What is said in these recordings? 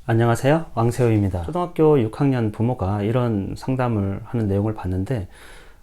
안녕하세요. 왕세호입니다. 초등학교 6학년 부모가 이런 상담을 하는 내용을 봤는데,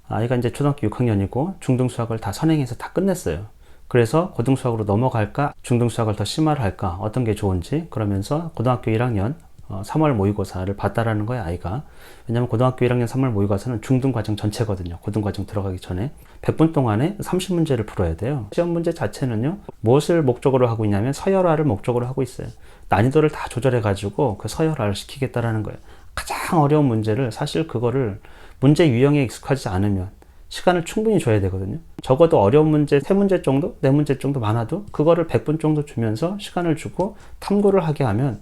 아이가 이제 초등학교 6학년이고 중등수학을 다 선행해서 다 끝냈어요. 그래서 고등수학으로 넘어갈까, 중등수학을 더 심화를 할까, 어떤 게 좋은지, 그러면서 고등학교 1학년 3월 모의고사를 봤다라는 거예요, 아이가. 왜냐면 고등학교 1학년 3월 모의고사는 중등과정 전체거든요. 고등과정 들어가기 전에 100분 동안에 30문제를 풀어야 돼요. 시험 문제 자체는요, 무엇을 목적으로 하고 있냐면 서열화를 목적으로 하고 있어요. 난이도를 다 조절해 가지고 그 서열화를 시키겠다라는 거예요. 가장 어려운 문제를, 사실 그거를 문제 유형에 익숙하지 않으면 시간을 충분히 줘야 되거든요. 적어도 어려운 문제 3문제 정도, 4문제 정도 많아도 그거를 100분 정도 주면서 시간을 주고 탐구를 하게 하면,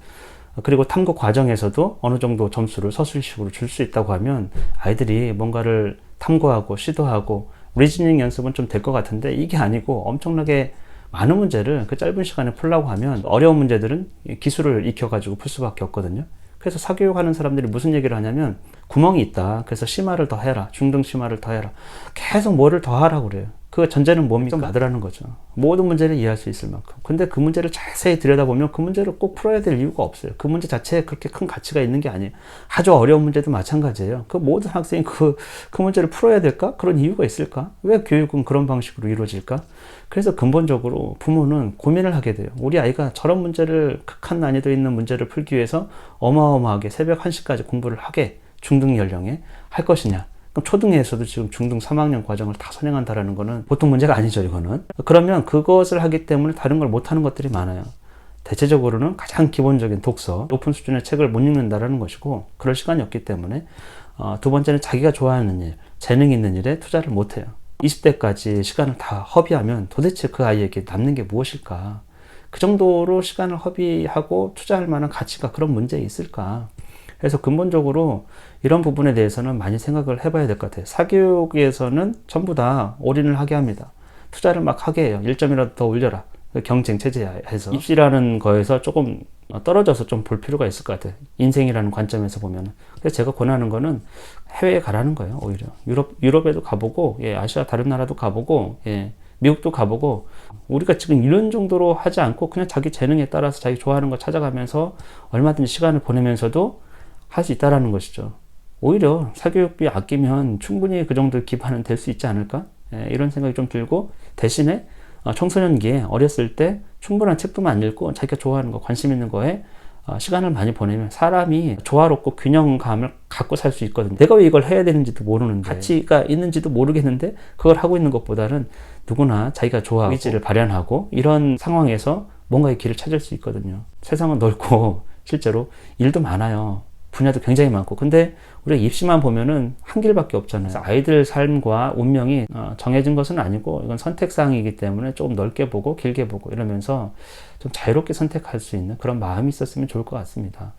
그리고 탐구 과정에서도 어느 정도 점수를 서술식으로 줄 수 있다고 하면 아이들이 뭔가를 탐구하고 시도하고 리즈닝 연습은 좀 될 것 같은데, 이게 아니고 엄청나게 많은 문제를 그 짧은 시간에 풀려고 하면 어려운 문제들은 기술을 익혀가지고 풀 수밖에 없거든요. 그래서 사교육하는 사람들이 무슨 얘기를 하냐면, 구멍이 있다, 그래서 심화를 더 해라, 중등 심화를 더 해라, 계속 뭐를 더 하라고 그래요. 그 전제는 뭡니까? 맞으라는 거죠. 모든 문제를 이해할 수 있을 만큼. 근데 그 문제를 자세히 들여다보면 그 문제를 꼭 풀어야 될 이유가 없어요. 그 문제 자체에 그렇게 큰 가치가 있는 게 아니에요. 아주 어려운 문제도 마찬가지예요. 그 모든 학생이 그 문제를 풀어야 될까? 그런 이유가 있을까? 왜 교육은 그런 방식으로 이루어질까? 그래서 근본적으로 부모는 고민을 하게 돼요. 우리 아이가 저런 문제를, 극한 난이도 있는 문제를 풀기 위해서 어마어마하게 새벽 1시까지 공부를 하게 중등 연령에 할 것이냐. 그럼 초등에서도 지금 중등 3학년 과정을 다 선행한다라는 거는 보통 문제가 아니죠, 이거는. 그러면 그것을 하기 때문에 다른 걸 못하는 것들이 많아요. 대체적으로는 가장 기본적인 독서, 높은 수준의 책을 못 읽는다라는 것이고, 그럴 시간이 없기 때문에 두 번째는 자기가 좋아하는 일, 재능 있는 일에 투자를 못해요. 20대까지 시간을 다 허비하면 도대체 그 아이에게 남는 게 무엇일까? 그 정도로 시간을 허비하고 투자할 만한 가치가 그런 문제에 있을까? 그래서 근본적으로 이런 부분에 대해서는 많이 생각을 해봐야 될 것 같아요. 사교육에서는 전부 다 올인을 하게 합니다. 투자를 막 하게 해요. 1점이라도 더 올려라. 경쟁 체제에서. 입시라는 거에서 조금 떨어져서 좀 볼 필요가 있을 것 같아요. 인생이라는 관점에서 보면. 그래서 제가 권하는 거는 해외에 가라는 거예요, 오히려. 유럽에도 가보고, 아시아 다른 나라도 가보고, 미국도 가보고, 우리가 지금 이런 정도로 하지 않고 그냥 자기 재능에 따라서 자기 좋아하는 거 찾아가면서 얼마든지 시간을 보내면서도 할 수 있다라는 것이죠. 오히려 사교육비 아끼면 충분히 그 정도 기반은 될 수 있지 않을까? 이런 생각이 좀 들고, 대신에 청소년기에 어렸을 때 충분한 책도만 안 읽고 자기가 좋아하는 거, 관심 있는 거에 시간을 많이 보내면 사람이 조화롭고 균형감을 갖고 살 수 있거든요. 내가 왜 이걸 해야 되는지도 모르는데, 가치가 있는지도 모르겠는데 그걸 하고 있는 것보다는 누구나 자기가 좋아하고 의지를 발현하고 이런 상황에서 뭔가의 길을 찾을 수 있거든요. 세상은 넓고 실제로 일도 많아요. 분야도 굉장히 많고. 근데 우리가 입시만 보면은 한 길밖에 없잖아요. 아이들 삶과 운명이 정해진 것은 아니고, 이건 선택사항이기 때문에 조금 넓게 보고 길게 보고 이러면서 좀 자유롭게 선택할 수 있는 그런 마음이 있었으면 좋을 것 같습니다.